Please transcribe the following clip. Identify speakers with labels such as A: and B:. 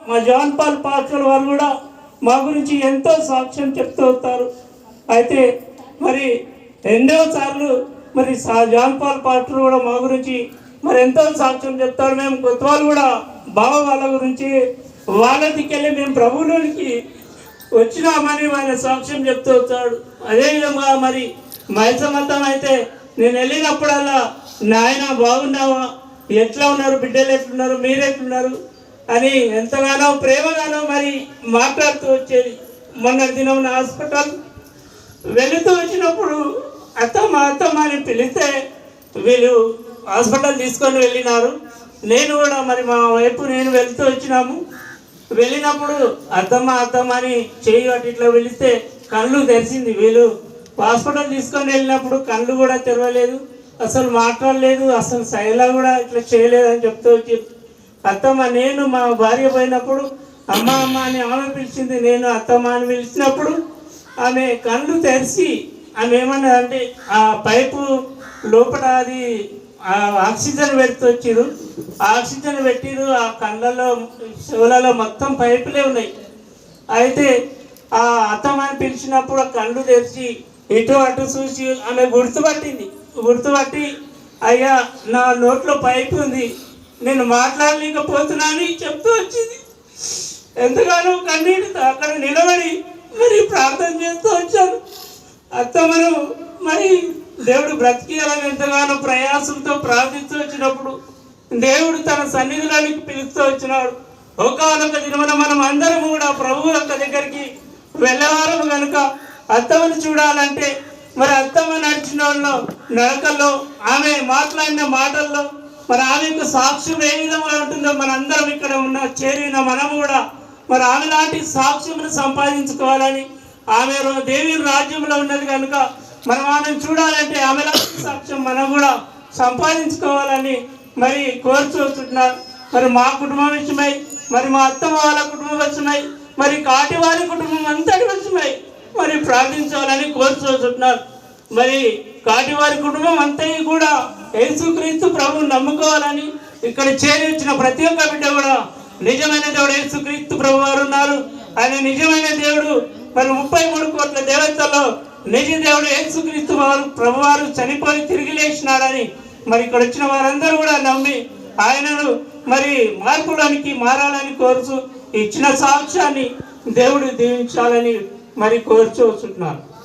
A: మా John Paul pastor వారు కూడా మా గురించి ఎంతో సాక్ష్యం చెప్తూ వస్తారు. అయితే మరి ఎన్నో సార్లు మరి జాన్ పాల్ పాస్టర్ కూడా మా గురించి మరి ఎంతో సాక్ష్యం చెప్తాడు. మేము కొత్త వాళ్ళు కూడా బావ వాళ్ళ గురించి వాళ్ళ దిక్కెళ్ళి మేము ప్రభువులోనికి వచ్చినామని ఆయన సాక్ష్యం చెప్తూ వచ్చాడు. అదేవిధంగా మరి మైసమతం అయితే నేను వెళ్ళినప్పుడల్లా నాయన బాగున్నావా, ఎట్లా ఉన్నారు, బిడ్డలు ఎట్లున్నారు, మీరు ఎట్లున్నారు అని ఎంతగానో ప్రేమగానో మరి మాట్లాడుతూ వచ్చేది. మొన్న దినం నా హాస్పిటల్ వెళుతూ వచ్చినప్పుడు అత్తమ్మ అని పిలిస్తే వీళ్ళు హాస్పిటల్ తీసుకొని వెళ్ళినారు. నేను కూడా మరి మా వైపు నేను వెళ్తూ వచ్చినాము. వెళ్ళినప్పుడు అత్తమ్మ అని చేయి అటు ఇట్లా వెళితే కళ్ళు తెరిచింది. వీళ్ళు హాస్పిటల్ తీసుకొని వెళ్ళినప్పుడు కళ్ళు కూడా తెరవలేదు, అసలు మాట్లాడలేదు, అసలు సైలా కూడా ఇట్లా చేయలేదు అని చెప్తూ వచ్చి అత్తమ్మ నేను మా భార్య పోయినప్పుడు అమ్మ అని ఆమె పిలిచింది. నేను అత్తమ్మ అని పిలిచినప్పుడు ఆమె కళ్ళు తెరిచి ఆమె ఏమన్నా అంటే ఆ పైపు లోపల అది ఆక్సిజన్ పెడుతూ వచ్చిరు. ఆక్సిజన్ పెట్టిరు. ఆ కళ్ళలో చెవులలో మొత్తం పైపులే ఉన్నాయి. అయితే ఆ అత్తమ్మని పిలిచినప్పుడు ఆ కళ్ళు తెరిచి ఇటు అటు చూసి ఆమె గుర్తుపట్టి అయ్యా నా నోట్లో పైపు ఉంది, నేను మాట్లాడలేకపోతున్నా అని చెప్తూ వచ్చింది. ఎంతగానో కన్నీటితో అక్కడ నిలబడి మరి ప్రార్థన చేస్తూ వచ్చాను. అత్తమ్మను మరి దేవుడు బ్రతికియాలని ఎంతగానో ప్రయాసంతో ప్రార్థిస్తూ వచ్చినప్పుడు దేవుడు తన సన్నిధిలోనికి పిలుస్తూ వచ్చినాడు. ఒకనొక దినమున మనం అందరం కూడా ప్రభు యొక్క దగ్గరికి వెళ్ళేవారము కనుక అత్తమ్మను చూడాలంటే మరి అత్తమ్మ నడిచిన నడకల్లో ఆమె మాట్లాడిన మాటల్లో మరి ఆమె యొక్క సాక్ష్యం ఏ విధంగా ఉంటుందో మనందరం ఇక్కడ ఉన్న చేరిన మనము కూడా మరి ఆమె లాంటి సాక్ష్యమును సంపాదించుకోవాలని, ఆమె దేవుని రాజ్యంలో ఉన్నది కనుక మనం ఆమెను చూడాలంటే ఆమె లాంటి సాక్ష్యం మనం కూడా సంపాదించుకోవాలని మరి కోరుచున్నారు. మరి మా కుటుంబం విషయమై, మరి మా అత్తమ్మ వాళ్ళ కుటుంబం విషయమై, మరి కాటి వారి కుటుంబం అంతటి విషయమై మరి ప్రార్థించాలని కోరుచున్నారు. మరి కాటివారి కుటుంబం అంతా కూడా యేసుక్రీస్తు ప్రభువుని నమ్ముకోవాలని ఇక్కడ చేరి వచ్చిన ప్రతి ఒక్క బిడ్డ కూడా నిజమైన దేవుడు యేసుక్రీస్తు ప్రభు వారు ఉన్నారు. ఆయన నిజమైన దేవుడు. మరి 33 కోట్ల దేవతల్లో నిజ దేవుడు యేసుక్రీస్తు వారు ప్రభువారు చనిపోయి తిరిగి లేచినాడని మరి ఇక్కడ వచ్చిన వారందరూ కూడా నమ్మి ఆయనను మరి మార్పుడానికి మారాలని కోరుచు ఇచ్చిన సాక్ష్యాన్ని దేవుడు దీవించాలని మరి కోరుచూస్తున్నారు.